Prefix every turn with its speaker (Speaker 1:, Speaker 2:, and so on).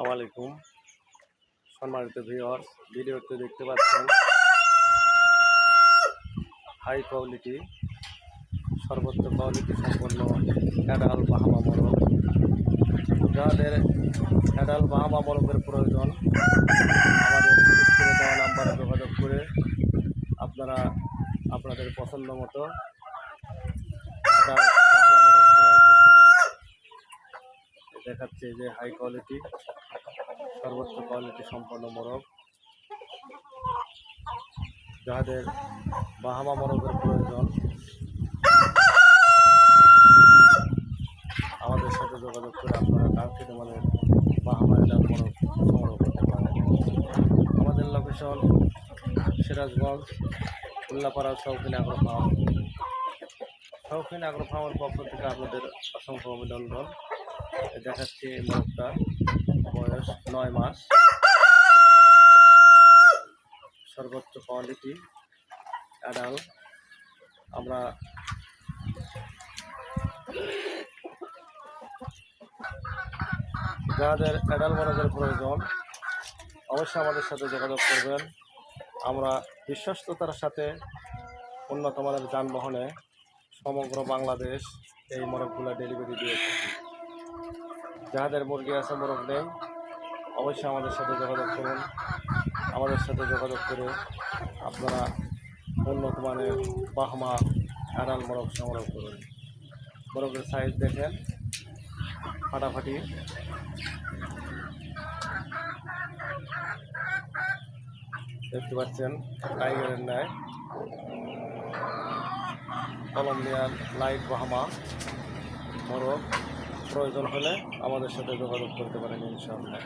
Speaker 1: আসসালামু আলাইকুম সম্মানিত ভিউয়ার্স, ভিডিওতে দেখতে পাচ্ছেন হাই কোয়ালিটি সর্বোচ্চ কোয়ালিটি সম্পন্ন অ্যাডাল বাহামা মোরগ। যাদের অ্যাডাল বাহামা মোরগের প্রয়োজন আমাদের স্ক্রিনে দেওয়া নাম্বারে যোগাযোগ করে আপনারা আপনাদের পছন্দ মতো অ্যাডাল বাহামা মোরগ ক্রয় করতে পারেন। দেখাচ্ছে যে হাই কোয়ালিটি সর্বোচ্চ কোয়ালিটি সম্পন্ন মোরগ। যাদের বাহামা মোরগের প্রয়োজন আমাদের সাথে যোগাযোগ করে আপনারা কাঙ্ক্ষিত মানের বাহামা অ্যাডাল মোরগ সংগ্রহ করতে পারেন। আমাদের লোকেশন সিরাজগঞ্জ উল্লাপাড়া শৌখিন অ্যাগ্রো ফার্ম। শৌখিন অ্যাগ্রো ফার্মের পক্ষ থেকে আপনাদের অসংখ্য অভিনন্দন। দেখাচ্ছি এই মোরগটার বয়স 9 মাস, সর্বোচ্চ কোয়ালিটি অ্যাডাল। আমরা যাদের অ্যাডাল মোরগের প্রয়োজন অবশ্যই আমাদের সাথে যোগাযোগ করবেন। আমরা বিশ্বস্ততার সাথে উন্নত মানের যানবাহনে সমগ্র বাংলাদেশ এই মোরগগুলো ডেলিভারি দিয়ে থাকি। যাদের মুরগি আছে মোরগ নেই অবশ্যই আমাদের সাথে যোগাযোগ করুন। আমাদের সাথে যোগাযোগ করে আপনারা উন্নত মানের বাহামা অ্যাডাল মোরগ সংগ্রহ করুন। মোরগের সাইজ দেখেন ফাটাফাটি। দেখতে পাচ্ছেন টাইগারের ন্যায় কলম্বিয়ান লাইট বাহামা মোরগ। প্রয়োজন হলে আমাদের সাথে যোগাযোগ করতে পারেন ইনশাআল্লাহ।